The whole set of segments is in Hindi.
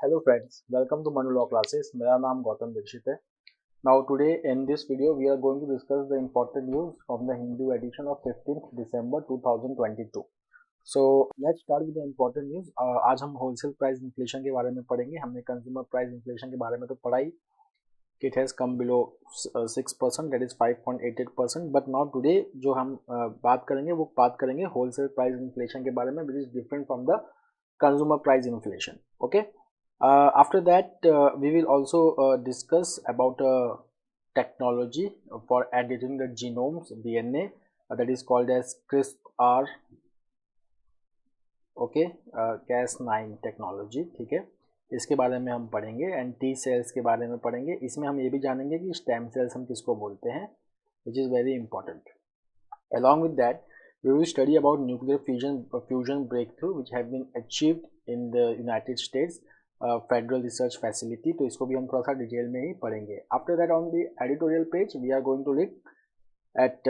Hello friends, welcome to Manu Law Classes. मेरा नाम गौतम दीक्षित है. Now today in this video we are going to discuss the important news from the Hindu edition of 15th December 2022. So let's start with the important news. आज हम होलसेल प्राइस इन्फ्लेशन के बारे में पढ़ेंगे. हमने कंज्यूमर प्राइस इन्फ्लेशन के बारे में तो पढ़ा ही. It has come below 6%, that is 5.88%. But now today जो हम बात करेंगे वो बात करेंगे होलसेल प्राइस इन्फ्लेशन के बारे में, which is different from the consumer price inflation. Okay. After that we will also discuss about technology for editing the genomes DNA, that is called as CRISPR. Okay. Cas9 technology. ठीक है, इसके बारे में हम पढ़ेंगे. एंड टी सेल्स के बारे में पढ़ेंगे. इसमें हम ये भी जानेंगे कि स्टेम सेल्स हम किसको बोलते हैं, which is very important. Along with that, we will study about nuclear fusion breakthrough which have been achieved in the United States Federal Research Facility. तो इसको भी हम थोड़ा सा डिटेल में ही पढ़ेंगे. After that, on the editorial page, we are going to look at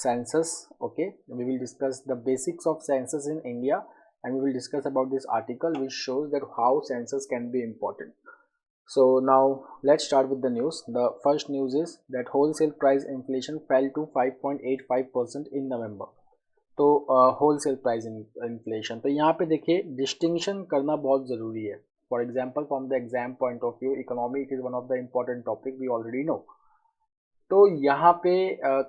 census. Okay, we will discuss the basics of census in India, and we will discuss about this article which shows that how census can be important. So now let's start with the news. The first news is that wholesale price inflation fell to 5.85% in November. तो होलसेल प्राइस इन्फ्लेशन, तो यहाँ पे देखिए डिस्टिंक्शन करना बहुत ज़रूरी है. For example from the exam point of view, economy it is one of the important topic, we already know. तो यहाँ पे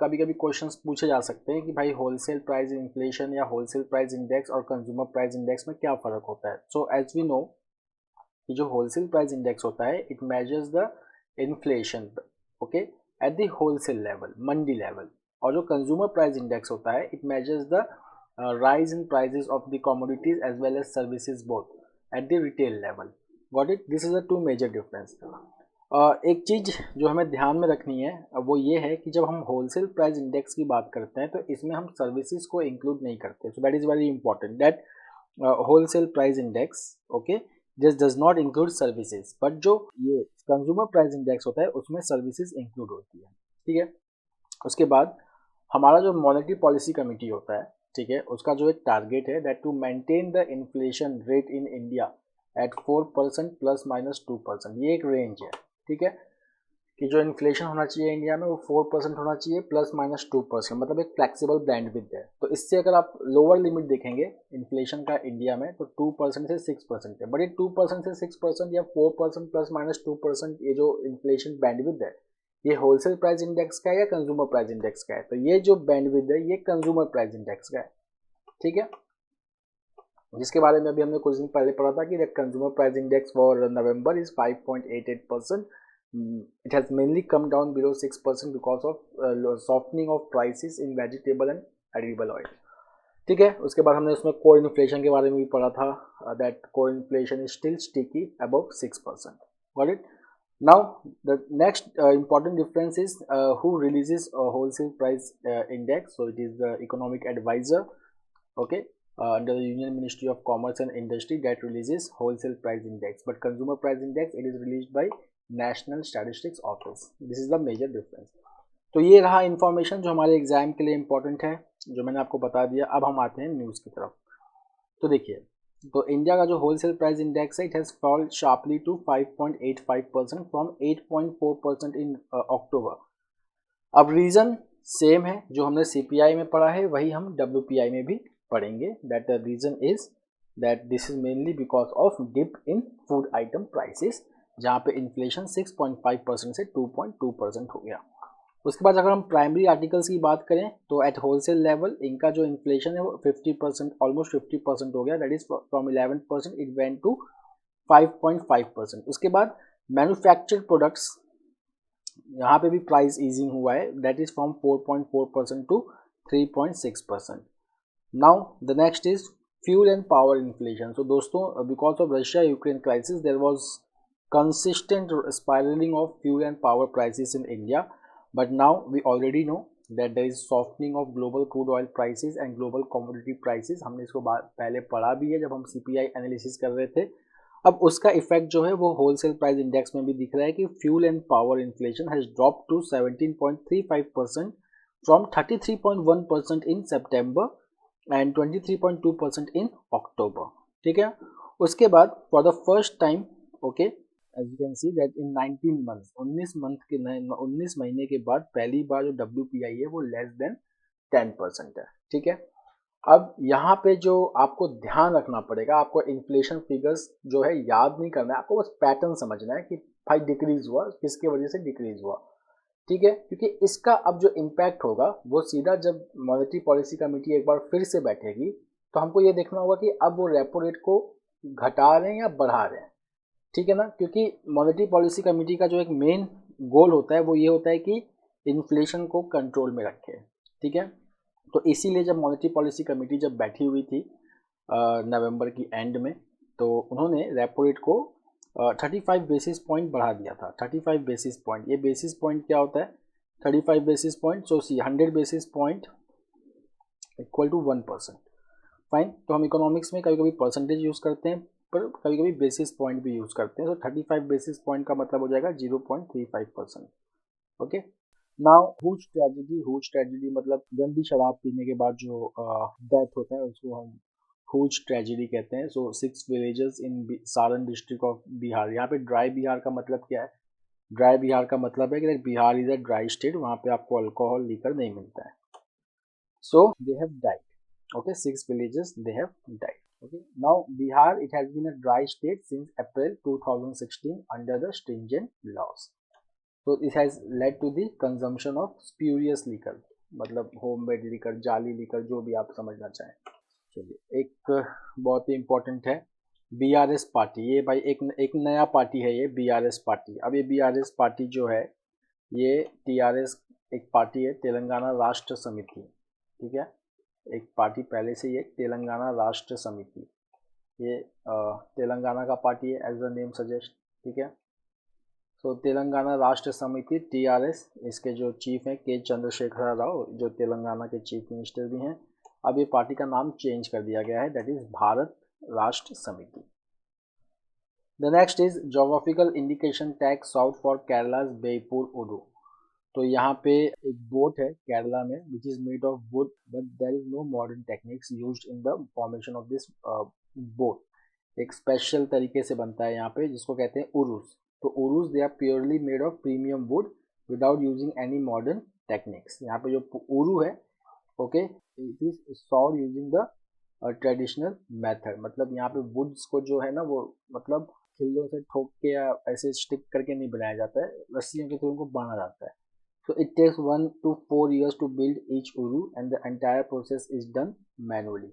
कभी कभी क्वेश्चंस पूछे जा सकते हैं कि भाई होलसेल प्राइस इन्फ्लेशन या होलसेल प्राइस इंडेक्स और कंज्यूमर प्राइस इंडेक्स में क्या फ़र्क होता है. सो एज वी नो कि जो होलसेल प्राइस इंडेक्स होता है it measures the inflation, okay, at the wholesale level, mandi level. और जो कंज्यूमर प्राइस इंडेक्स होता है it measures the rise in prices of the commodities as well as services both at the retail level. Got it. This is a two major difference. एक चीज़ जो हमें ध्यान में रखनी है वो ये है कि जब हम होलसेल प्राइस इंडेक्स की बात करते हैं तो इसमें हम सर्विसेज को इंक्लूड नहीं करते. So that is very important that wholesale price index, okay, this does not include services. But जो ये कंज्यूमर प्राइस इंडेक्स होता है उसमें सर्विसेज इंक्लूड होती है. ठीक है. उसके बाद हमारा जो मॉनेटरी पॉलिसी कमेटी होता है, ठीक है, उसका जो एक टारगेट है that to maintain the inflation rate in India at 4% ±2%. ये एक रेंज है. ठीक है, कि जो इन्फ्लेशन होना चाहिए इंडिया में वो 4% होना चाहिए ±2%, मतलब एक फ्लेक्सिबल बैंडविड्थ है. तो इससे अगर आप लोअर लिमिट देखेंगे इन्फ्लेशन का इंडिया में तो 2% से 6% है. बट ये 2% से 6% या 4% ±2% ये जो इन्फ्लेशन बैंडविड्थ है ये होलसेल प्राइस इंडेक्स का है या कंज्यूमर प्राइस इंडेक्स का है. तो ये जो बैंडविड्थ है ये कंज्यूमर प्राइस इंडेक्स का है. ठीक है, जिसके बारे में अभी हमने कुछ दिन पहले पढ़ा था कि that consumer price index for November is 5.88%. It has mainly come down below 6% because of softening of prices in vegetable and edible oil. ठीक है. उसके बाद हमने उसमें कोर इन्फ्लेशन के बारे में भी पढ़ा था, that core inflation is still sticky above 6%. Got it. Now the next important difference is who releases a wholesale price index. So it is the economic advisor, okay, under the Union Ministry of Commerce and Industry that releases wholesale price index. But consumer price index it is released by National Statistics Office. This is the major difference. तो ये रहा इंफॉर्मेशन जो हमारे एग्जाम के लिए इम्पोर्टेंट है, जो मैंने आपको बता दिया. अब हम आते हैं न्यूज़ की तरफ. तो देखिए, तो इंडिया का जो होलसेल प्राइस इंडेक्स है it has fall sharply to 5.85% from 8.4% in October. अब रीज़न सेम है जो हमने सीपीआई में पढ़ा है वही हम डब्ल्यूपीआई में भी पढ़ेंगे. That the reason is that this is mainly because of dip in food item prices, जहाँ पे इन्फ्लेशन 6.5% से 2.2% हो गया. उसके बाद अगर हम प्राइमरी आर्टिकल्स की बात करें तो एट होलसेल लेवल इनका जो इन्फ्लेशन है वो 50%, ऑलमोस्ट 50% हो गया. That is from 11% it went to 5.5%. उसके बाद मैन्युफैक्चर्ड प्रोडक्ट्स यहाँ पे भी प्राइस ईजिंग हुआ है. That is from 4.4% to 3.6%. Now the next is fuel and power inflation. So दोस्तों, because of Russia Ukraine crisis there was consistent spiralling of fuel and power prices in India. But now we already know that there is softening of global crude oil prices and global commodity prices. हमने इसको पहले पढ़ा भी है जब हम CPI एनालिसिस कर रहे थे. अब उसका इफेक्ट जो है वो होलसेल प्राइस इंडेक्स में भी दिख रहा है कि fuel and power inflation has drop to 17.35% from 33.1% in September and 23.2% in October. ठीक है. उसके बाद for the first time okay, as you can see that in 19 months, 19 महीने के बाद पहली बार जो WPI है वो लेस देन 10% है। ठीक है, अब यहाँ पे जो आपको ध्यान रखना पड़ेगा, आपको इन्फ्लेशन फिगर्स जो है याद नहीं करना है, आपको बस पैटर्न समझना है कि भाई डिक्रीज हुआ, किसके वजह से डिक्रीज हुआ। ठीक है, क्योंकि इसका अब जो इम्पैक्ट होगा वो सीधा जब मॉनेटरी पॉलिसी कमेटी एक बार फिर से बैठेगी तो हमको ये देखना होगा कि अब वो रेपो रेट को घटा रहे हैं या बढ़ा रहे हैं। ठीक है ना, क्योंकि मॉनेटरी पॉलिसी कमेटी का जो एक मेन गोल होता है वो ये होता है कि इन्फ्लेशन को कंट्रोल में रखे। ठीक है, तो इसीलिए जब मॉनेटरी पॉलिसी कमेटी जब बैठी हुई थी नवंबर की एंड में, तो उन्होंने रेपो रेट को 35 बेसिस पॉइंट बढ़ा दिया था। 35 बेसिस पॉइंट, ये बेसिस पॉइंट क्या होता है, 35 basis point, so 100 basis point equal to 1%। Fine, तो हम इकोनॉमिक्स में कभी कभी परसेंटेज यूज़ करते हैं पर कभी कभी बेसिस पॉइंट भी यूज़ करते हैं। तो 35 बेसिस पॉइंट का मतलब हो जाएगा 0.35%। ओके, नाउ हुज ट्रेजिडी मतलब गंदी शराब पीने के बाद जो डेथ होता है उसको हम हुज ट्रेजिडी कहते हैं। सो 6 villages in Saran district of Bihar. यहाँ पे ड्राई बिहार का मतलब क्या है, ड्राई बिहार का मतलब है कि Bihar is a dry state, वहाँ पे आपको अल्कोहल लीकर नहीं मिलता है। So they have died, okay, 6 villages they have died. Okay, now Bihar, it has been a dry state since April 2016 under the stringent laws. So it has led to the consumption of spurious liquor, मतलब homemade liquor, जाली liquor, जो भी आप समझना चाहें। चलिए, एक बहुत ही इम्पोर्टेंट है BRS पार्टी। ये भाई एक नया पार्टी है ये BRS पार्टी। अब ये BRS पार्टी जो है ये TRS एक पार्टी है, तेलंगाना राष्ट्र समिति। ठीक है, एक पार्टी पहले से ये तेलंगाना राष्ट्र समिति, ये तेलंगाना का पार्टी है एज द नेम सजेस्ट। ठीक है, तो तेलंगाना राष्ट्र समिति TRS, इसके जो चीफ हैं के चंद्रशेखर राव, जो तेलंगाना के चीफ मिनिस्टर भी हैं। अब ये पार्टी का नाम चेंज कर दिया गया है, that is Bharat Rashtra Samithi. The next is geographical indication tag south for Kerala's Beypore Uru. तो यहाँ पे एक बोट है केरला में which is made of wood, but there is no modern techniques used in the formation of this boat. एक स्पेशल तरीके से बनता है यहाँ पे जिसको कहते हैं उरुस। तो urus they are purely made of premium wood without using any modern techniques. यहाँ पे जो उरु है, okay, it is solve using the traditional method. मतलब यहाँ पे वुड्स को जो है ना वो मतलब खिल्लों से ठोक के या ऐसे स्टिक करके नहीं बनाया जाता है, रस्सियों के थ्रू उनको बांधा जाता है। So it takes 1 to 4 years to build each uru and the entire process is done manually.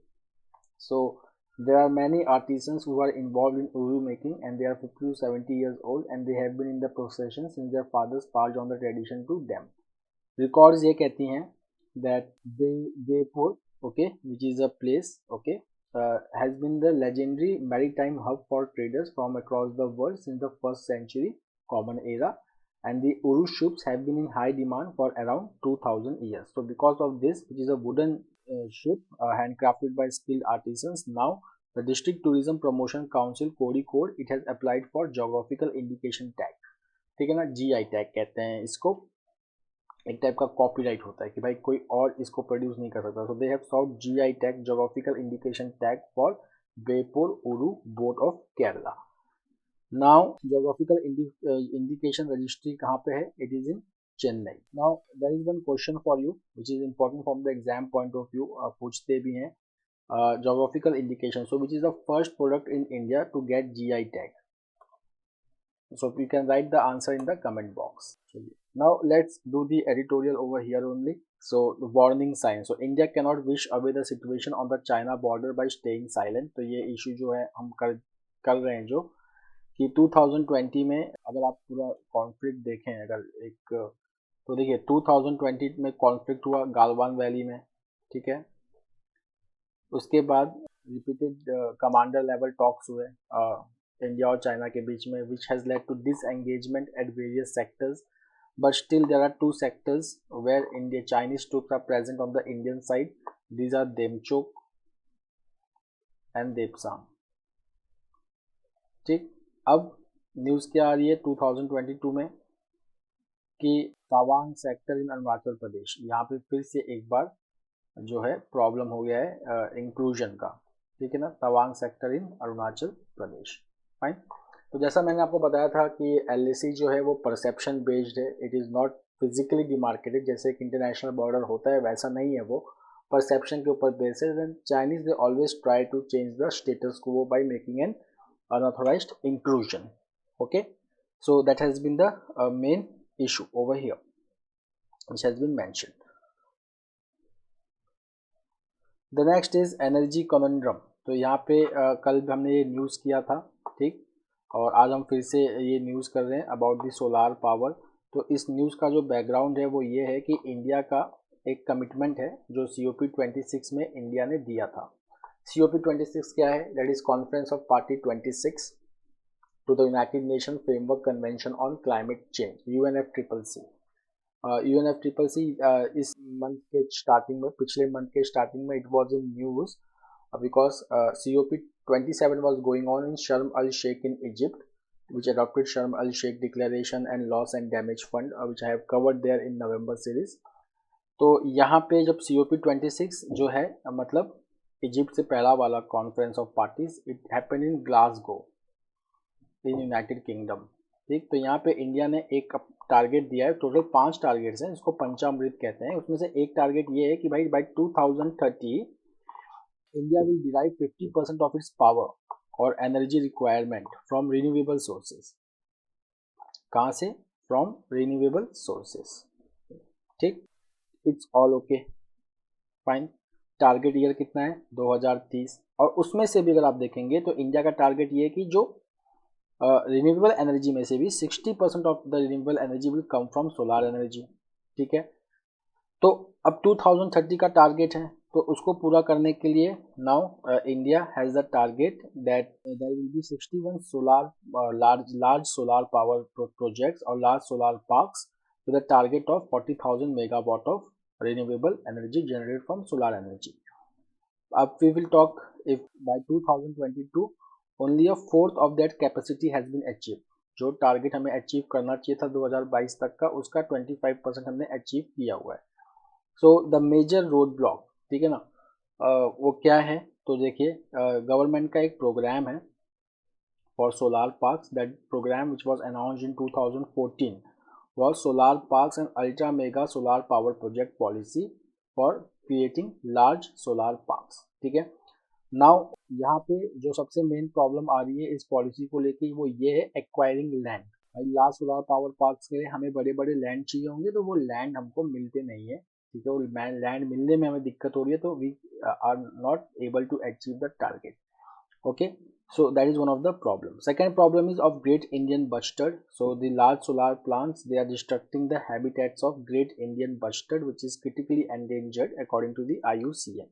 So there are many artisans who are involved in uru making and they are 50 to 70 years old and they have been in the profession since their fathers passed on the tradition to them. Records ये कहती हैं that Jaipur, okay, which is a place, okay, has been the legendary maritime hub for traders from across the world since the 1st century Common Era, and the Uru ships have been in high demand for around 2000 years. So because of this, which is a wooden ship handcrafted by skilled artisans, now the District Tourism Promotion Council Kozhikode, it has applied for geographical indication tag. ठीक है ना, GI टैग कहते हैं इसको, एक टाइप का कॉपीराइट होता है कि भाई कोई और इसको प्रोड्यूस नहीं कर सकता। So they have solve GI tag, geographical indication tag for Beypore Uru boat of Kerala. Now geographical indication registry कहाँ पे है, it is in Chennai. Now there is one question for you which is important from the exam point of view, पूछते भी हैं geographical indication. So which is the first product in India to get GI tag? So you can write the answer in the comment box. Now let's do the editorial over here only. So the warning sign. So India cannot wish away the situation on the China border by staying silent. तो ये issue जो है हम कर रहे हैं जो कि 2020 में अगर आप पूरा कॉन्फ्लिक्ट देखें, अगर एक तो देखिए 2020 में कॉन्फ्लिक्ट हुआ गालवान वैली में। ठीक है, उसके बाद रिपीटेड कमांडर लेवल टॉक्स हुए इंडिया और चाइना के बीच में, which has led to disengagement at various sectors, but still there are 2 sectors where Chinese troops are present on the Indian side. These are Demchok and Depsang. ठीक, अब न्यूज़ क्या आ रही है 2022 में कि तवांग सेक्टर इन अरुणाचल प्रदेश, यहाँ पे फिर से एक बार जो है प्रॉब्लम हो गया है इंक्लूजन का। ठीक है ना, Tawang sector in Arunachal Pradesh. Fine, तो जैसा मैंने आपको बताया था कि LAC जो है वो परसेप्शन बेस्ड है, it is not physically demarcated. जैसे एक इंटरनेशनल बॉर्डर होता है वैसा नहीं है, वो परसेप्शन के ऊपर बेस्ड है। And Chinese they always try to change the status quo by making an unauthorized intrusion. Okay, so that has been the main issue over here which has been mentioned. The next is energy conundrum. तो यहाँ पे कल हमने ये न्यूज़ किया था, ठीक, और आज हम फिर से ये न्यूज़ कर रहे हैं अबाउट द सोलार पावर। तो इस न्यूज़ का जो बैकग्राउंड है वो ये है कि इंडिया का एक कमिटमेंट है जो COP26 में इंडिया ने दिया था। COP26 क्या है? That is conference of party 26 to the United Nation framework convention on climate change, UNFCCC। UNFCCC इस मंथ के स्टार्टिंग में, पिछले मंथ के स्टार्टिंग में it was in news because COP27 was going on in Sharm el-Sheikh in Egypt, which adopted Sharm el-Sheikh Declaration and Loss and Damage Fund, which I have covered there in November series. तो यहाँ पे जब COP26 जो है मतलब इजिप्ट से पहला वाला conference of parties, it happen in Glasgow in United kingdom, ठीक। तो यहाँ पे इंडिया ने एक टारगेट दिया है, टोटल 5 टारगेट्स हैं, इसको पंचामृत कहते हैं। उसमें से एक टारगेट ये है कि भाई by 2030 India will derive 50% of its power or energy requirement from renewable sources. कहाँ से? From renewable sources, ठीक। It's all okay, fine. Target year कितना है? 2030। और उसमें से भी अगर आप देखेंगे तो इंडिया का टारगेट ये है कि जो रिन्यूएबल एनर्जी में से भी 60% of the renewable energy will come from solar energy, ठीक है। तो अब 2030 का टारगेट है, तो उसको पूरा करने के लिए now India has the target that there will be 61 solar large solar power projects और large solar parks with a target of 40,000 megawatt of renewable energy generated from solar energy. अब we will talk if by 2022 only a fourth of that capacity has been achieve. जो टारगेट हमें अचीव करना चाहिए था 2022 तक का, उसका 25% हमने अचीव किया हुआ है। So the major road block, ठीक है ना, वो क्या है? तो देखिए गवर्नमेंट का एक प्रोग्राम है for solar parks. That program which was announced in 2014 was solar parks and ultra mega solar power project policy for creating large solar parks, ठीक है। नाउ यहाँ पे जो सबसे मेन प्रॉब्लम आ रही है इस पॉलिसी को लेके वो ये है एक्वायरिंग लैंड। भाई लार्ज सोलर पावर पार्क्स के लिए हमें बड़े बड़े लैंड चाहिए होंगे, तो वो लैंड हमको मिलते नहीं है, ठीक है। वो लैंड मिलने में हमें दिक्कत हो रही है, तो we are not able to achieve the target. Okay, so that is one of the problem. Second problem is of great Indian bustard. So the large solar plants, they are destructing the habitats of great Indian bustard, which is critically endangered according to the IUCN.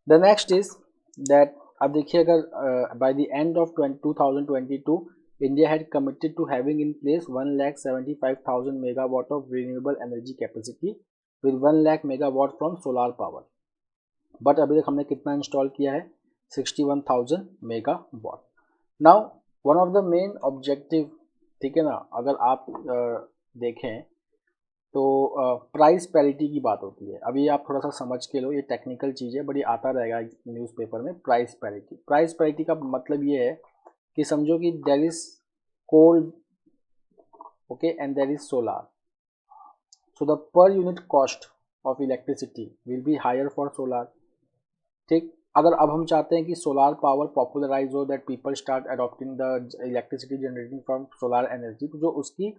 The next is that अब देखिए अगर by the end of 2022 India had committed to having in place 1,75,000 megawatt of renewable energy capacity with 1 lakh megawatt from solar power. But अभी तक हमने कितना इंस्टॉल किया है? 61,000 megawatt. Now one of the main objective, ठीक है ना, अगर आप देखें तो प्राइस पैरिटी की बात होती है। अभी आप थोड़ा सा समझ के लो, ये टेक्निकल चीज़ है बट ये आता रहेगा न्यूज़पेपर में। प्राइस पैरिटी, प्राइस पैरिटी का मतलब ये है कि समझो कि there is coal, okay, and there is solar, so the per unit cost of electricity will be higher for solar, ठीक। अगर अब हम चाहते हैं कि सोलार पावर पॉपुलराइज हो, that people start adopting the electricity generating from solar energy, तो जो उसकी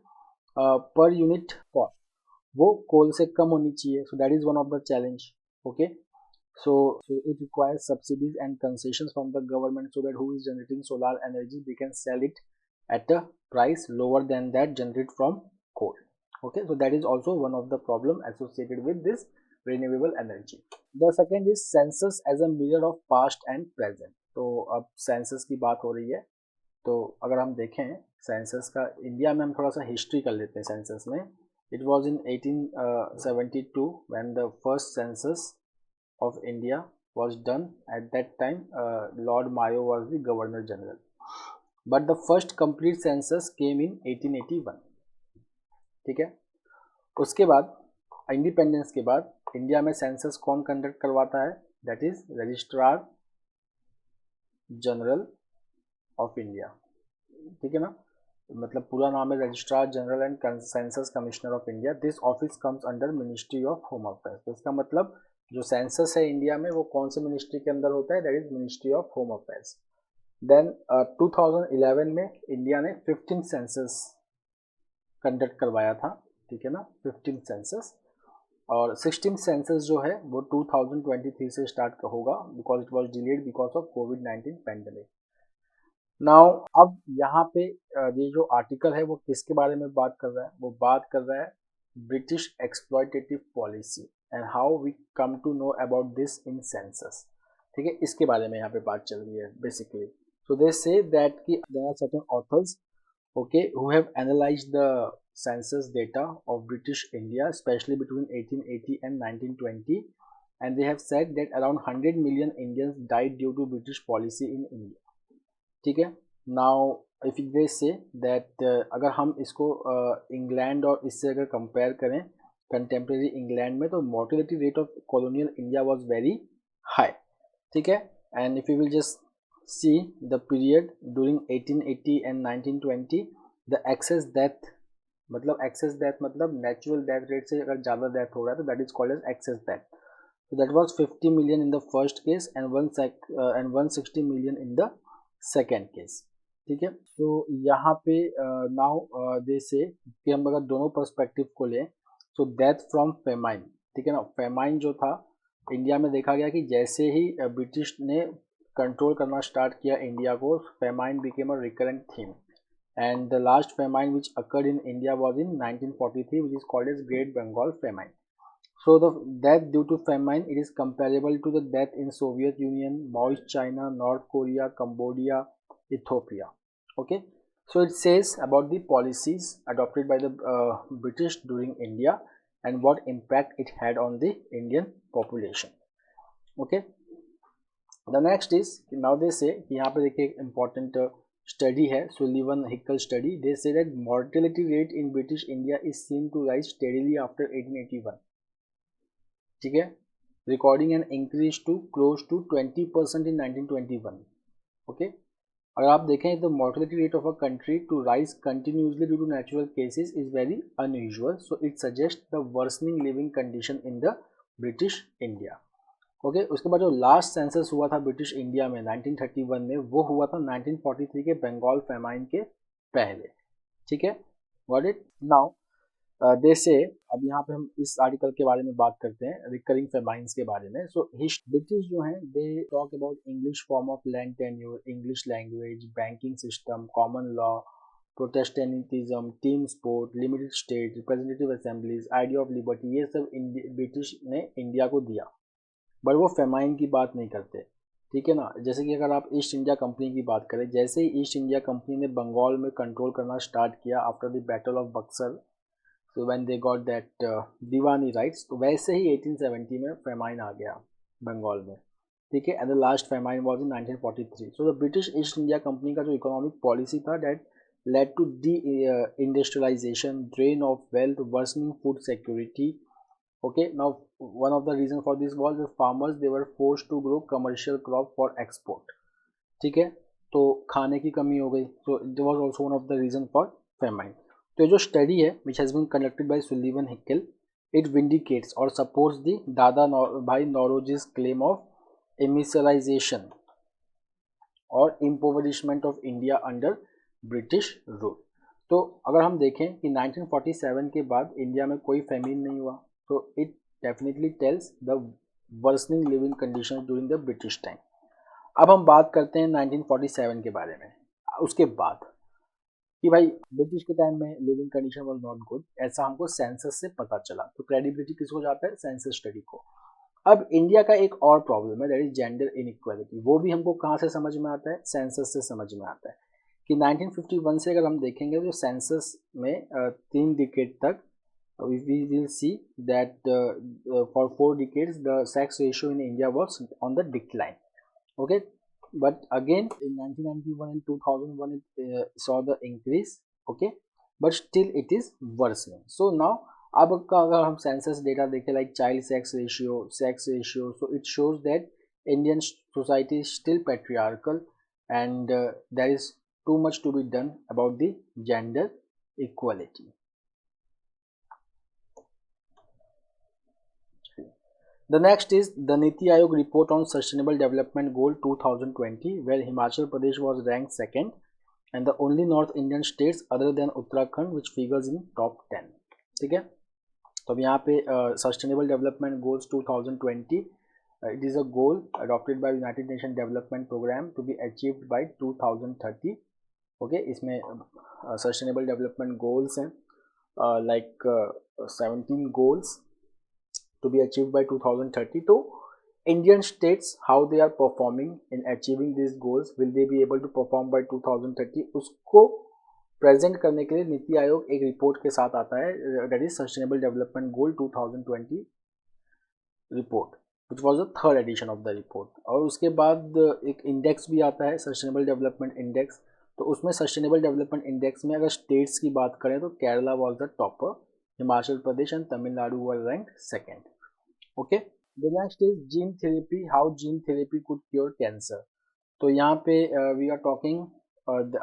पर यूनिट कॉस्ट वो कोल से कम होनी चाहिए। So that is one of the challenge, okay. So it requires subsidies and concessions from the government so that who is generating solar energy they can sell it at a price lower than that generate from coal, okay. So that is also one of the problem associated with this renewable energy. The second is census as a mirror of past and present. तो अब सेंसस की बात हो रही है, तो अगर हम देखें सेंसस का इंडिया में, हम थोड़ा सा हिस्ट्री कर लेते हैं सेंसस में। It was in 1872 when the first census of India was done. At that time Lord Mayo was the governor general, but the first complete census came in 1881, ठीक है। उसके बाद इंडिपेंडेंस के बाद इंडिया में सेंसस कौन कंडक्ट करवाता है? That is registrar general of India, ठीक है ना, मतलब पूरा नाम है registrar general and census commissioner of India. This office comes under ministry of home affairs. तो इसका मतलब जो सेंसस है इंडिया में वो कौन से मिनिस्ट्री के अंदर होता है, that is ministry of home affairs. Then 2011 में इंडिया ने 15 सेंसस कंडक्ट करवाया था, ठीक है ना, 15 सेंसस। और 16 सेंसस जो है वो 2023 से स्टार्ट होगा because it was delayed because of covid pandemic. Now अब यहाँ पे ये जो आर्टिकल है वो किसके बारे में बात कर रहा है, वो बात कर रहा है British exploitative policy and how we come to know about this in census. ठीक है, इसके बारे में यहाँ पे बात चल रही है basically. So they say that कि there are certain authors, okay, who have analyzed the census data of British India, especially between 1880 and 1920, and they have said that around 100 million Indians died due to British policy in India. ठीक है, now if they say that अगर हम इसको इंग्लैंड और इससे अगर कंपेयर करें कंटेम्प्रेरी इंग्लैंड में, तो mortality rate of colonial India was very high. ठीक है, and if you will just see the period during 1880 and 1920, the excess death, मतलब excess death मतलब natural death rate से अगर ज़्यादा death हो रहा है तो that is called as excess death. So that was 50 million in the first case and 160 million in the second case. ठीक है, तो यहाँ पे नाउ दे से कि हम अगर दोनों पर्सपेक्टिव को लें, तो डेथ फ्रॉम फेमाइन, ठीक है ना, फेमाइन जो था इंडिया में देखा गया कि जैसे ही ब्रिटिश ने कंट्रोल करना स्टार्ट किया इंडिया को, famine became a recurrent theme and the last famine which occurred in India was in 1943 which is called as great Bengal famine. So the death due to famine, it is comparable to the death in Soviet Union, Maoist China, North Korea, Cambodia, Ethiopia. Okay, so it says about the policies adopted by the British during India and what impact it had on the Indian population. Okay, the next is now they say यहाँ पे देखिए important study है, Sullivan Hickel study. They say that mortality rate in British India is seen to rise steadily after 1881. ठीक है, recording an increase to close to 20% in 1921. Okay, अगर आप देखें the mortality rate of a country to rise continuously due to natural cases is very unusual, so it suggest the worsening living condition in the British India. Okay, उसके बाद जो लास्ट सेंसस हुआ था ब्रिटिश इंडिया में 1931 में, वो हुआ था 1943 के बंगाल फेमाइन के पहले. ठीक है, व्हाट इट नाउ दे से अब यहाँ पे हम इस आर्टिकल के बारे में बात करते हैं रिकरिंग फेमाइंस के बारे में. सो ब्रिटिश जो हैं they talk about English form of land tenure, English language, banking system, common law, Protestantism, team sport, limited state, representative assemblies, idea of liberty, ये सब ब्रिटिश ने इंडिया को दिया, बट वो फेमाइन की बात नहीं करते. ठीक है ना, जैसे कि अगर आप ईस्ट इंडिया कंपनी की बात करें, जैसे ही ईस्ट इंडिया कंपनी ने बंगाल में कंट्रोल करना स्टार्ट किया after the battle of Buxar, so when they got that Deewani rights, तो वैसे ही 1870 में फेमाइन आ गया बंगाल में. ठीक है, and the last famine was in 1943. So the British East India company का जो इकोनॉमिक पॉलिसी था that led to deindustrialisation, drain of wealth, worsening food security. Okay, now one of the reason for this was the farmers they were forced to grow commercial crop for export. ठीक है, तो खाने की कमी हो गई, so it was also one of the reason for famine. तो जो स्टडी है which has been conducted by Sullivan Hickel, it vindicates or supports the दादा भाई नौरोजी's claim of immiserization और impoverishment of India under British rule. तो अगर हम देखें कि 1947 के बाद इंडिया में कोई फेमिन नहीं हुआ, तो it definitely tells the worsening living condition during the British time. अब हम बात करते हैं 1947 के बारे में, उसके बाद कि भाई ब्रिटिश के टाइम में living condition was not good, ऐसा हमको सेंसस से पता चला. तो क्रेडिबिलिटी किसको जाता है, सेंसस स्टडी को. अब इंडिया का एक और प्रॉब्लम है दैट इज जेंडर इनइक्वालिटी. वो भी हमको कहाँ से समझ में आता है, सेंसस से समझ में आता है कि 1951 से अगर हम देखेंगे तो सेंसस में 3 डिकेड तक we will see that for 4 decades the sex ratio in India was on the decline. Okay, but again in 1991 and 2001 it saw the increase. Okay, but still it is worsening. So now अब का अगर हम सेंसस डेटा देखें like child sex ratio, so it shows that Indian society is still patriarchal and there is too much to be done about the gender equality. The next is the Niti Aayog report on Sustainable Development Goal 2020, where Himachal Pradesh was ranked second and the only North Indian states other than Uttarakhand which figures in top 10. ठीक है, तो अब यहाँ पे Sustainable Development Goals 2020, it is a goal adopted by United Nations Development Program to be achieved by 2030. Okay, इसमें Sustainable Development Goals हैं like 17 goals to be achieved by 2030. तो Indian states, how they are performing in achieving these goals, will they be able to perform by 2030, उसको प्रेजेंट करने के लिए नीति आयोग एक रिपोर्ट के साथ आता है, that is sustainable development goal 2020 report, which was the third edition of the report. और उसके बाद एक इंडेक्स भी आता है, सस्टेनेबल डेवलपमेंट इंडेक्स. तो उसमें सस्टेनेबल डेवलपमेंट इंडेक्स में अगर स्टेट्स की बात करें तो Kerala was the topper, Himachal Pradesh and Tamil Nadu were ranked second. Okay, the next is gene therapy, how gene therapy could cure cancer. तो यहाँ पे we are talking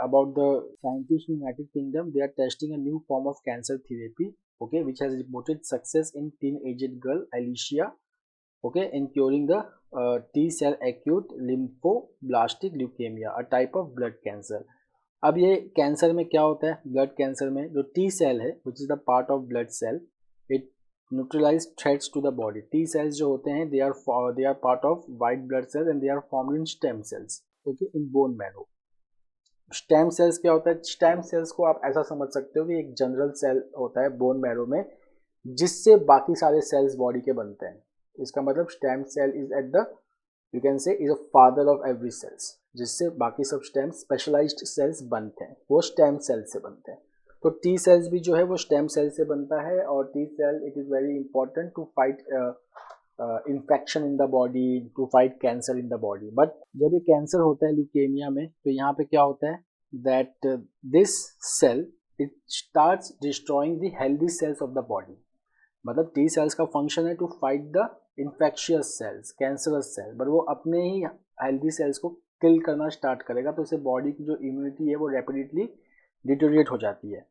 about the scientists in United Kingdom. They are testing a new form of cancer therapy, okay, which has reported success in teenage girl Alicia, okay, in curing the T-cell acute lymphoblastic leukemia, a type of blood cancer. अब ये कैंसर में क्या होता है, ब्लड कैंसर में जो टी सेल है which is the part of blood cell, it neutralise threats to the body. T cells जो होते हैं they are part of white blood cells and they are formed in stem cells, okay, in bone marrow. Stem cells क्या होता है, स्टेम सेल्स को आप ऐसा समझ सकते हो कि एक जनरल सेल होता है बोन मैरो में जिससे बाकी सारे सेल्स बॉडी के बनते हैं. इसका मतलब stem cell is at the, you can say, is a father of every cells, जिससे बाकी सब स्टेम स्पेशलाइज्ड सेल्स बनते हैं, वो स्टेम सेल से बनते हैं. तो टी सेल्स भी जो है वो स्टेम सेल से बनता है. और T cell it is very important to fight infection in the body, to fight cancer in the body. But जब ये कैंसर होता है ल्यूकेमिया में, तो यहाँ पे क्या होता है that this cell it starts destroying the healthy cells of the body. मतलब टी सेल्स का फंक्शन है to fight the infectious cells, cancerous cell, but वो अपने ही हेल्दी सेल्स को किल करना स्टार्ट करेगा. तो इससे बॉडी की जो इम्यूनिटी है वो रैपिडली डिटोरिएट हो जाती है.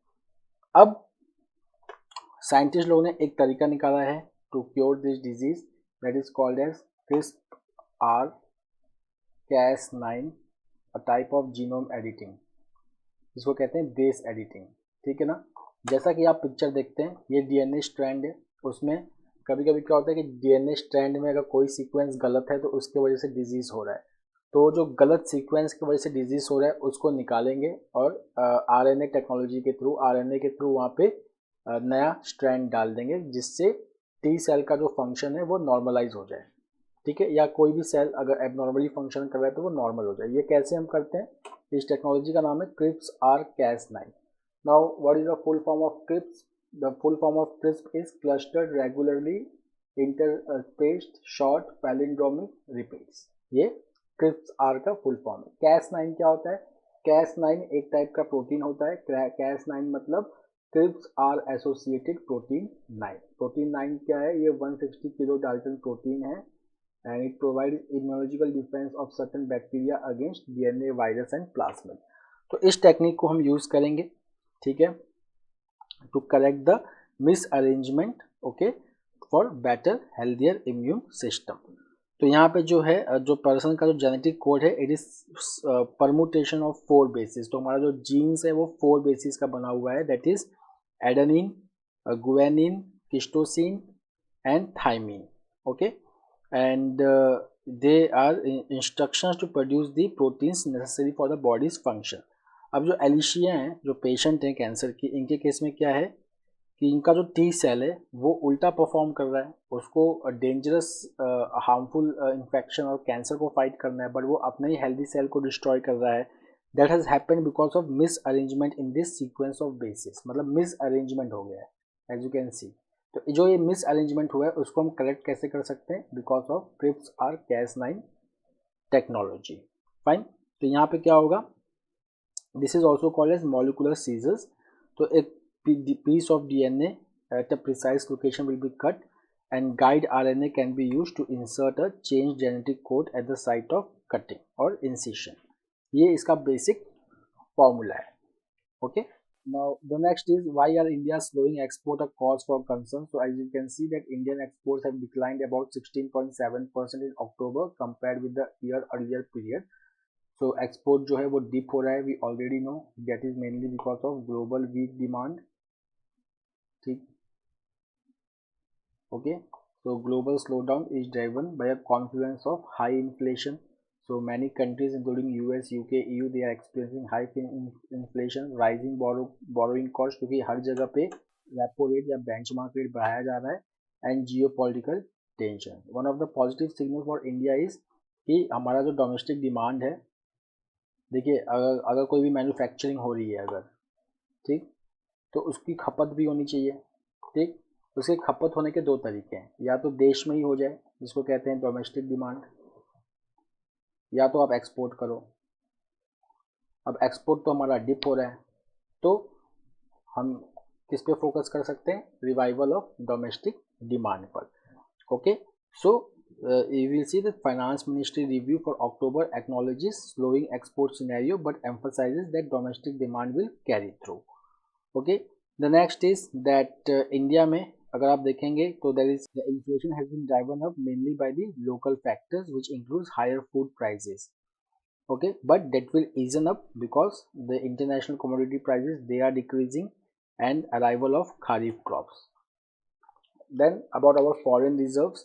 अब साइंटिस्ट लोगों ने एक तरीका निकाला है to cure this disease, that is called as CRISPR-Cas9, a type of genome editing, जिसको कहते हैं बेस एडिटिंग. ठीक है ना, जैसा कि आप पिक्चर देखते हैं ये डीएनए स्ट्रैंड है. उसमें कभी कभी क्या होता है कि डीएनए स्ट्रैंड में अगर कोई सीक्वेंस गलत है तो उसके वजह से डिजीज़ हो रहा है. तो जो गलत सीक्वेंस की वजह से डिजीज़ हो रहा है उसको निकालेंगे और आरएनए टेक्नोलॉजी के थ्रू, आरएनए के थ्रू वहाँ पे नया स्ट्रैंड डाल देंगे जिससे टी सेल का जो फंक्शन है वो नॉर्मलाइज हो जाए. ठीक है, या कोई भी सेल अगर एबनॉर्मली फंक्शन कर रहा है तो वो नॉर्मल हो जाए. ये कैसे हम करते हैं, इस टेक्नोलॉजी का नाम है CRISPR-Cas9. Now, what is the full form of CRISPR? The full form of CRISPR is clustered regularly interspaced short palindromic repeats. ये CRISPR का फुल फॉर्म है. Cas9 क्या होता है, Cas9 एक टाइप का प्रोटीन होता है. Cas9 मतलब CRISPR एसोसिएटेड प्रोटीन 9. प्रोटीन 9 क्या है, ये 160 किलो डाल्टन प्रोटीन है and it provides immunological defense of certain bacteria against DNA, virus and plasmid. तो इस टेक्निक को हम यूज़ करेंगे, ठीक है, to correct the mis arrangement, okay, for better healthier immune system. तो यहाँ पे जो है जो पर्सन का जो जेनेटिक कोड है it is permutation of 4 basis. तो हमारा जो जीन्स है वो 4 बेसिस का बना हुआ है, that is adenine, guanine, cytosine and thymine. Okay, and they are instructions to produce the proteins necessary for the body's function. अब जो एलिशिया हैं, जो पेशेंट हैं कैंसर की, इनके केस में क्या है कि इनका जो टी सेल है वो उल्टा परफॉर्म कर रहा है. उसको डेंजरस हार्मफुल इन्फेक्शन और कैंसर को फाइट करना है, बट वो अपने ही हेल्दी सेल को डिस्ट्रॉय कर रहा है. That has happened because of miss arrangement in this sequence of basis. मतलब मिस अरेंजमेंट हो गया है, एज यू कैन सी. तो जो ये मिस अरेंजमेंट हुआ है उसको हम करेक्ट कैसे कर सकते हैं, because of CRISPR-Cas9 technology. Fine, तो यहाँ पे क्या होगा, this is also called as molecular scissors. तो एक piece of DNA at a precise location will be cut and guide RNA can be used to insert a changed genetic code at the site of cutting or incision. ये इसका बेसिक फॉर्मूला है। Okay, now the next is why are India slowing export a cause for concern. So as you can see that Indian exports have declined about 16.7% in October compared with the year earlier period. So export जो है वो dip हो रहा है, we already know that is mainly because of global weak demand. ठीक, okay, so global slowdown is driven by a confluence of high inflation. So many countries including US, UK, EU they are experiencing high inflation, rising borrowing cost क्योंकि हर जगह पे रेपो रेट या बेंचमार्क रेट बढ़ाया जा रहा है and geopolitical tension. One of the positive signal for India is कि हमारा जो डोमेस्टिक डिमांड है, देखिए अगर कोई भी मैन्युफैक्चरिंग हो रही है अगर, ठीक, तो उसकी खपत भी होनी चाहिए. ठीक, उसके खपत होने के दो तरीके हैं, या तो देश में ही हो जाए जिसको कहते हैं डोमेस्टिक डिमांड, या तो आप एक्सपोर्ट करो. अब एक्सपोर्ट तो हमारा डिप हो रहा है, तो हम किस पे फोकस कर सकते हैं, रिवाइवल ऑफ डोमेस्टिक डिमांड पर. Okay, so you will see that finance ministry review for October acknowledges slowing export scenario but emphasizes that domestic demand will carry through. Okay, the next is that India में अगर आप देखेंगे तो there is the inflation has been driven up mainly by the local factors which includes higher food prices. Okay, but that will ease up because the international commodity prices they are decreasing and arrival of kharif crops. Then about our foreign reserves,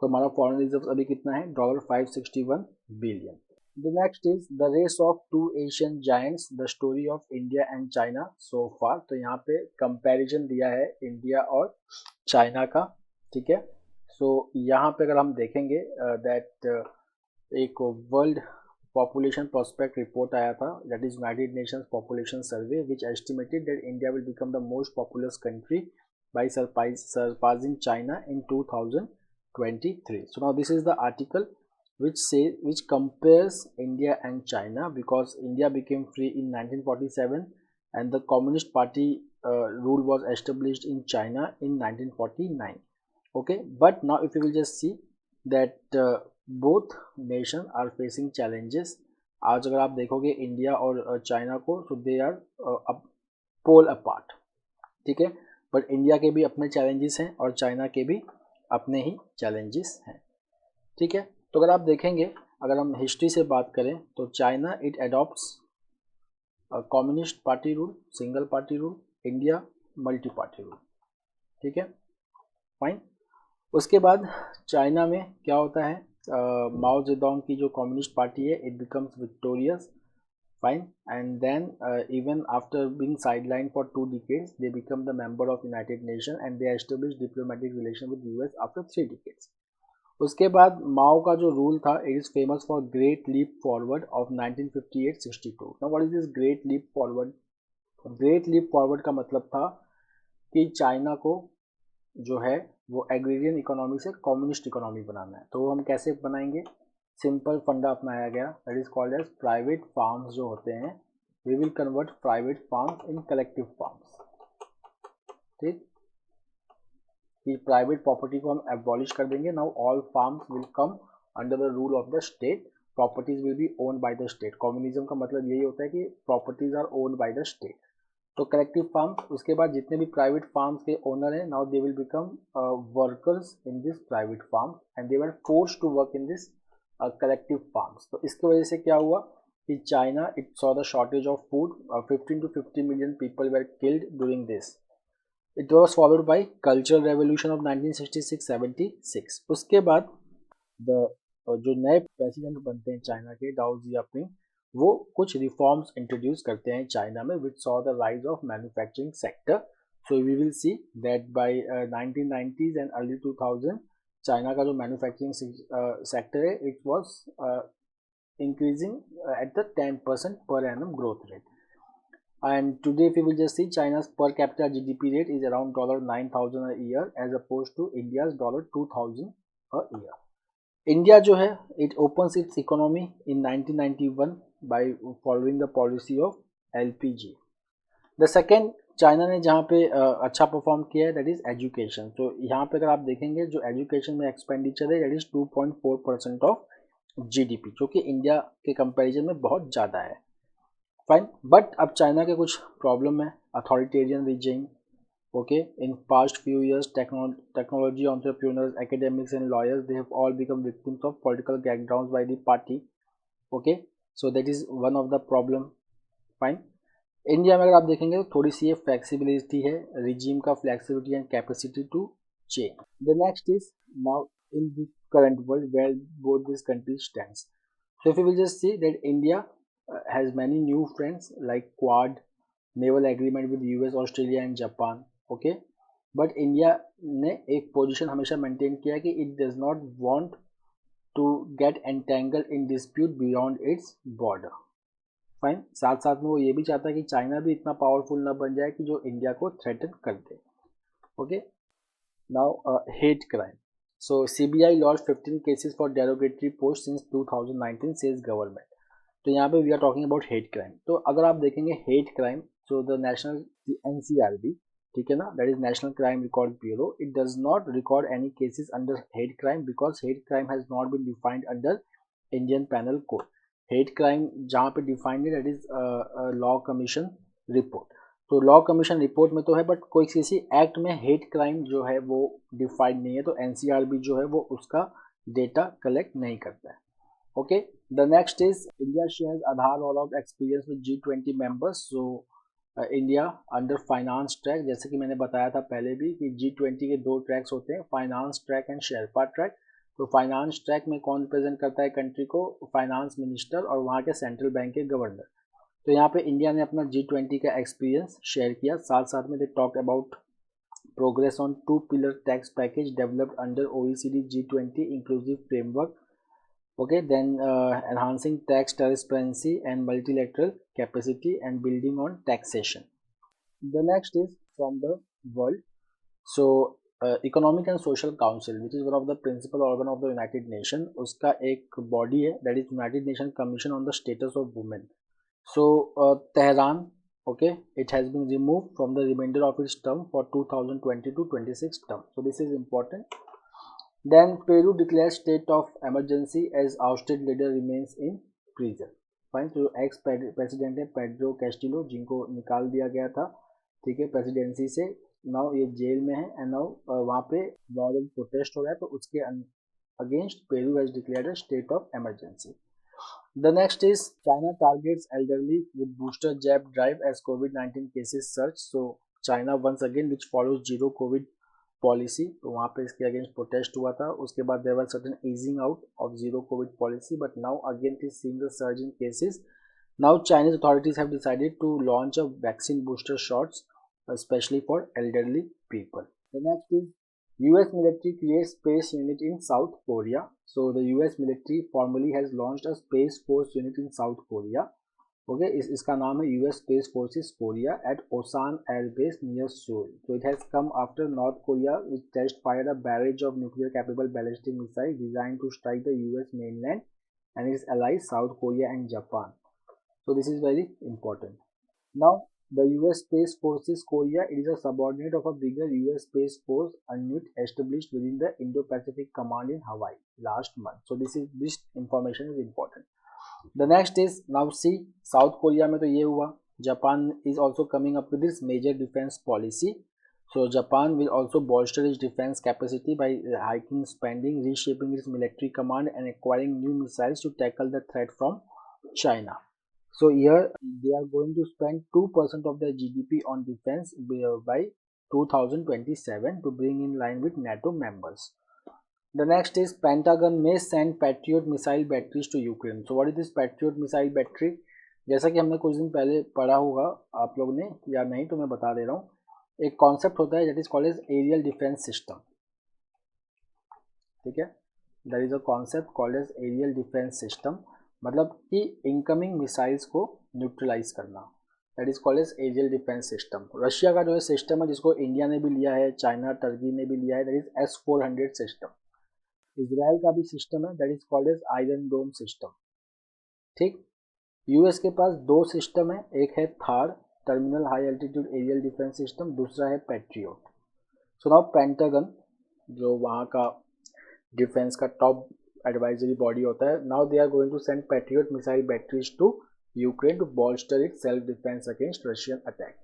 तो हमारा फॉरेन रिजर्व अभी कितना है, $561 billion. The next is the race of two Asian giants, the story of India and China so far. तो यहाँ पे कंपैरिजन दिया है इंडिया और चाइना का. ठीक है, सो यहाँ पे अगर हम देखेंगे दैट एक वर्ल्ड पॉपुलेशन प्रोस्पेक्ट रिपोर्ट आया था, that is United Nations population survey which estimated that India will become the most populous country by surpassing China in 2023. So now this is the article which compares India and China, because India became free in 1947 and the Communist Party rule was established in China in 1949. Okay, but now if you will just see that both nations are facing challenges. आज अगर आप देखोगे इंडिया और चाइना को, तो दे आर पोल अपार्ट. ठीक है, बट इंडिया के भी अपने चैलेंजेस हैं और चाइना के भी अपने ही चैलेंजेस हैं. ठीक है, तो अगर आप देखेंगे, अगर हम हिस्ट्री से बात करें तो China it adopts communist party rule, single party rule, India multi party rule. ठीक है, फाइन. उसके बाद चाइना में क्या होता है, माओ जेडोंग की जो कम्युनिस्ट पार्टी है it becomes victorious. Fine, and then even after being sidelined for 2 decades, they become the member of United Nations and they established diplomatic relation with US after 3 decades. उसके बाद माओ का जो रूल था, it is famous for Great Leap Forward of 1958-62. Now what is this Great Leap Forward? Great Leap Forward का मतलब था कि चाइना को जो है वो एग्रीरियन इकोनॉमी से कम्युनिस्ट इकोनॉमी बनाना है. तो हम कैसे बनाएंगे, सिंपल फंडा अपनाया गया, that is called as private farms जो होते हैं, we will convert private farms in collective farms. ठीक, कि प्राइवेट प्रॉपर्टी को हम एबॉलिश कर देंगे. Now all farms will come under the rule of the state, properties will be owned by the state. Communism का मतलब यही होता है कि properties are owned by the state. तो कलेक्टिव फार्म्स, उसके बाद जितने भी प्राइवेट फार्म्स के ओनर हैं, now they will become workers in this private farms and they were forced to work in this collective farms. तो इसकी वजह से क्या हुआ कि China it saw the shortage of food, 15 to 50 million people were killed during this. It was followed by cultural revolution of 1966-76. उसके बाद जो नए प्रेसिडेंट बनते हैं चाइना के, डाओ जियापिंग, वो कुछ रिफॉर्म्स इंट्रोड्यूस करते हैं चाइना में which saw the rise of manufacturing sector. So we will see that by 1990s and early 2000 China का जो मैन्युफैक्चरिंग सेक्टर है it was increasing at the 10% per annum growth rate. And today if you will just see चाइना's per capita GDP rate is around $9,000 a year as opposed to India's $2,000 a year. India जो है it opens its economy in 1991 by following the policy of LPG. The second China ने जहाँ पे अच्छा परफॉर्म किया है दैट इज एजुकेशन. तो यहाँ पे अगर आप देखेंगे जो एजुकेशन में एक्सपेंडिचर है दैट इज 2.4% ऑफ GDP, जो कि इंडिया के कंपैरिजन में बहुत ज़्यादा है. फाइन, बट अब चाइना के कुछ प्रॉब्लम है, authoritarian regime, okay, in past few years technology entrepreneurs, academics and lawyers, they have all become victims of political crackdowns by the party, okay, so that is one of the problem. fine, India में अगर आप देखेंगे तो थोड़ी सी ये फ्लेक्सिबिलिटी है, रिजीम का flexibility and capacity to change. The next is now in the current world where both these countries stands. So if you will just see that India has many new friends like Quad, naval agreement with US, Australia and Japan, okay, but India ने एक पोजीशन हमेशा मेंटेन किया कि it does not want to get entangle in dispute beyond its border. Fine, साथ साथ में वो ये भी चाहता है कि चाइना भी इतना पावरफुल ना बन जाए कि जो इंडिया को थ्रेटन कर दे. Okay, now hate crime. So CBI launch 15 cases for derogatory post since 2019 says government. तो यहाँ पे we are talking about hate crime. तो अगर आप देखेंगे hate crime, so the national NCRB, ठीक है ना, that is national crime record bureau, it does not record any cases under hate crime because hate crime has not been defined under Indian penal code. Hate crime जहाँ पे डिफाइंड है that is law commission report. तो लॉ कमीशन रिपोर्ट में तो है बट कोई किसी एक्ट में हेट क्राइम जो है वो डिफाइंड नहीं है, तो एनसीआरबी जो है वो उसका डेटा कलेक्ट नहीं करता है. Okay, the next is India shares Aadhaar roll out experience with G20 members. So India under finance track, जैसे कि मैंने बताया था पहले भी कि G20 के दो ट्रैक्स होते हैं, finance track and Sherpa track. तो फाइनेंस ट्रैक में कौन रिप्रेजेंट करता है कंट्री को? फाइनेंस मिनिस्टर और वहाँ के सेंट्रल बैंक के गवर्नर. तो यहाँ पे इंडिया ने अपना G20 का एक्सपीरियंस शेयर किया. साथ साथ में they talk about progress on 2 pillar tax package developed under OECD G20 inclusive framework. Okay, then enhancing tax transparency and multilateral capacity and building on taxation. The next is from the world. So Economic and Social Council, which is one of the principal organ of the United Nations, उसका एक body है, that is United Nations Commission on the Status of Women. So Tehran, okay, it has been removed from the remainder of its term for 2020 to 26 term. So this is important. Then Peru declares state of emergency as ousted leader remains in prison. Fine, तो एक्स प्रेसिडेंट है पेड्रो कैस्टिलो, जिनको निकाल दिया गया था, ठीक है, प्रेसिडेंसी से, नाउ ये जेल में है एंड नाउ वहाँ पे वायलेंट प्रोटेस्ट हो रहा है, तो उसके against Peru has declared a state of emergency. The next is China targets elderly with booster jab drive as COVID-19 cases surge. So China once again which follows zero COVID policy, तो वहाँ पे इसके अगेंस्ट प्रोटेस्ट हुआ था. उसके बाद there was certain easing out of zero covid policy, but now again it is seeing the surge in cases. Now Chinese authorities have decided to launch a vaccine booster shots specially for elderly people. The next is US military creates space unit in South Korea. So the US military formally has launched a space force unit in South Korea. Okay, इसका नाम है US space forces Korea at Osan airbase near Seoul. So it has come after North Korea which test fired a barrage of nuclear capable ballistic missile design to strike the US mainland and its allies South Korea and Japan. So this is very important. Now the US Space Forces Korea, it is a subordinate of a bigger US Space Force unit established within the Indo-Pacific Command in Hawaii last month. So this information is important. The next is now see South Korea में तो ये हुआ. Japan is also coming up with this major defense policy. So Japan will also bolster its defense capacity by hiking spending, reshaping its military command and acquiring new missiles to tackle the threat from China. So here they are going to spend 2% of their GDP on defense by 2027 to bring in line with NATO members. The next is Pentagon may send Patriot missile batteries to Ukraine. So what is this Patriot missile battery? जैसा कि हमने कुछ दिन पहले पढ़ा होगा आप लोग ने, या नहीं तो मैं बता दे रहा हूँ. एक कॉन्सेप्ट होता है that is called as aerial defence system. ठीक है, that is a concept called as aerial defence system, मतलब कि इनकमिंग मिसाइल्स को न्यूट्रलाइज करना, that is called as aerial defence system. Russia का जो है सिस्टम है जिसको इंडिया ने भी लिया है, चाइना टर्की ने भी लिया है, that is S-400 system. Israel का भी सिस्टम है that is called as iron dome system. ठीक, यूएस के पास दो सिस्टम है, एक है थार terminal high altitude aerial defence system, दूसरा है पैट्रियोट. सो नाउ पेंटागन जो वहाँ का डिफेंस का टॉप एडवाइजरी बॉडी होता है, now they are going to send Patriot missile batteries to Ukraine to bolster its self-defense against Russian attack.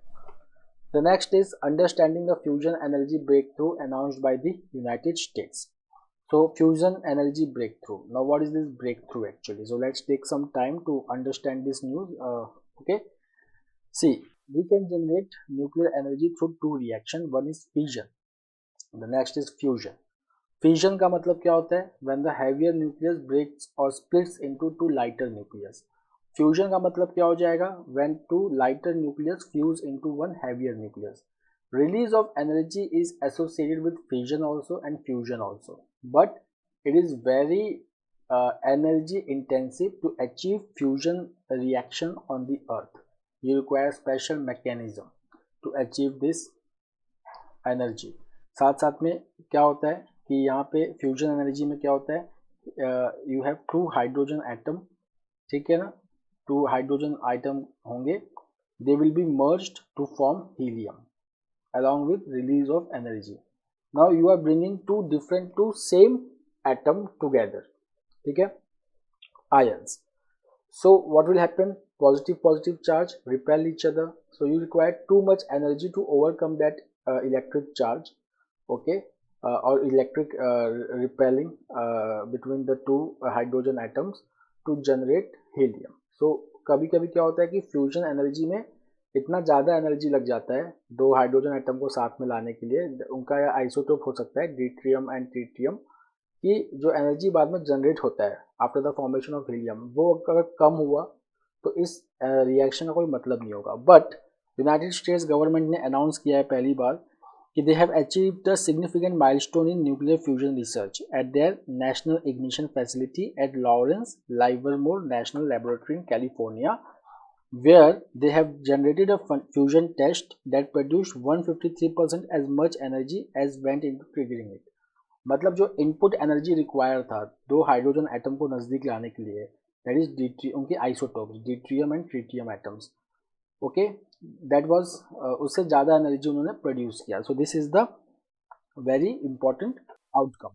The next is understanding the fusion energy breakthrough announced by the United States. So fusion energy breakthrough. Now what is this breakthrough actually? So let's take some time to understand this news. Okay. See, we can generate nuclear energy through two reactions. One is fission. The next is fusion. Fission का मतलब क्या होता है? When the heavier nucleus breaks or splits into two lighter nucleus. Fusion का मतलब क्या हो जाएगा? When two lighter nucleus fuse into one heavier nucleus. Release of energy is associated with fission also and fusion also, but it is very energy intensive to achieve fusion reaction on the earth. You require special mechanism to achieve this energy. साथ साथ में क्या होता है कि यहाँ पे फ्यूजन एनर्जी में क्या होता है, you have two hydrogen atom, ठीक है ना, टू हाइड्रोजन आइटम होंगे, they will be merged to form helium along with release of energy. Now you are bringing two same atom together, ठीक है, ions. So what will happen? Positive charge repel each other. So you require too much energy to overcome that electric charge, okay, or electric repelling between the two hydrogen atoms to generate helium. So कभी कभी क्या होता है कि फ्यूजन एनर्जी में इतना ज़्यादा एनर्जी लग जाता है दो हाइड्रोजन एटम को साथ में लाने के लिए, उनका आइसोटोप हो सकता है ड्यूटेरियम एंड ट्रिटियम, कि जो एनर्जी बाद में जनरेट होता है after the formation of helium, वो अगर कम हुआ तो इस रिएक्शन का कोई मतलब नहीं होगा. बट यूनाइटेड स्टेट्स गवर्नमेंट ने अनाउंस किया है पहली बार कि they have achieved a significant milestone in nuclear fusion research at their National Ignition Facility at Lawrence Livermore National Laboratory in California, where they have generated a fusion test that produced 153% as much energy as went into triggering it. मतलब जो इनपुट एनर्जी रिक्वायर था दो हाइड्रोजन एटम को नज़दीक लाने के लिए, दैट इज उनके isotopes deuterium and tritium atoms, okay, that was उससे ज़्यादा एनर्जी उन्होंने प्रोड्यूस किया. So this is the very important outcome.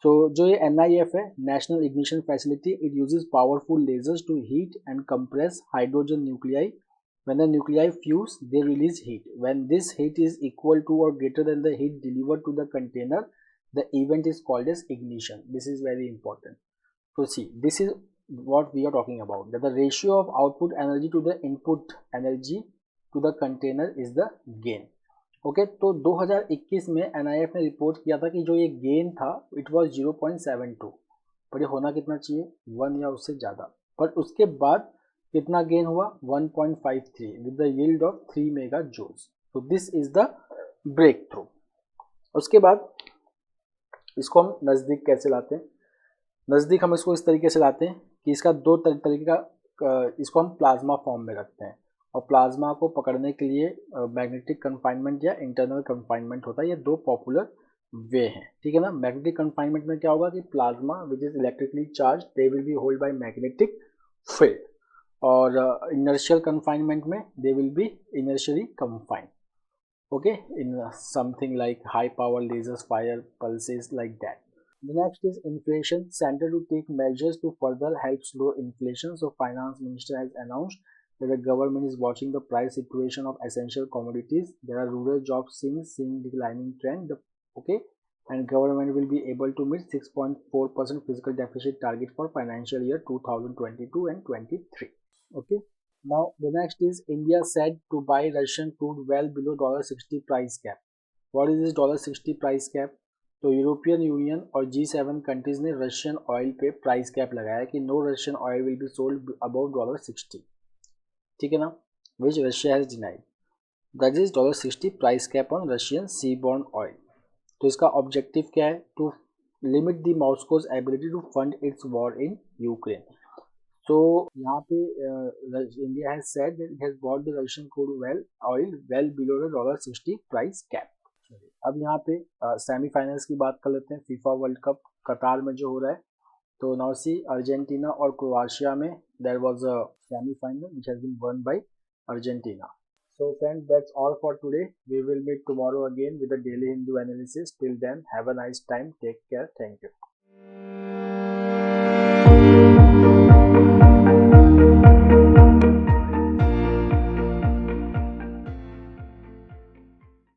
So जो ये NIF है, national ignition facility, it uses powerful lasers to heat and compress hydrogen nuclei. When the nuclei fuse, they release heat. When this heat is equal to or greater than the heat delivered to the container, the event is called as ignition. This is very important. So see, this is what we are talking about, that the ratio of output energy to the input energy to the container is the gain. Okay, तो 2021 में NIF ने रिपोर्ट किया था कि जो ये गेन था इट वाज 0.72, पर ये होना कितना चाहिए, 1 या उससे ज़्यादा. पर उसके बाद कितना गेन हुआ, 1.53 with the yield of 3 mega joules. So this is the breakthrough. उसके बाद इसको हम नज़दीक कैसे लाते हैं? नज़दीक हम इसको इस तरीके से लाते हैं कि इसका दो तरीके का, इसको हम प्लाज्मा फॉर्म में रखते हैं, और प्लाज्मा को पकड़ने के लिए मैग्नेटिक कन्फाइनमेंट या इंटरनल कन्फाइनमेंट होता है. ये दो पॉपुलर वे हैं, ठीक है ना. मैग्नेटिक कन्फाइनमेंट में क्या होगा कि plasma which is electrically charge they will be hold by magnetic field, और इनर्शियल कन्फाइनमेंट में they will be inertially confined, okay, in something like high power lasers fire pulses like that. The next is inflation. Center to take measures to further help slow inflation. So finance minister has announced that the government is watching the price situation of essential commodities. There are rural jobs seeing declining trend, okay, and government will be able to meet 6.4% fiscal deficit target for financial year 2022 and 23, okay. Now the next is India said to buy Russian crude well below $60 price cap. What is this $60 price cap? तो यूरोपियन यूनियन और G7 कंट्रीज ने रशियन ऑयल पे प्राइस कैप लगाया कि no Russian oil will be sold about $60, ठीक है ना, which Russia has denied. That is $60 price cap on Russian seaborne oil. तो इसका ऑब्जेक्टिव क्या है? To limit the Moscow's ability to fund its war in Ukraine. तो यहाँ पे India has said that it has bought the Russian crude oil well below the $60 price cap. अब यहाँ पे सेमीफाइनल्स की बात कर लेते हैं. फीफा वर्ल्ड कप कतार में जो हो रहा है, तो नाउ सी अर्जेंटीना और क्रोएशिया में there was a semifinal which has been won by Argentina. So friends, that's all for today. We will meet tomorrow again with a daily Hindu analysis. Till then, have a nice time. Take care. Thank you.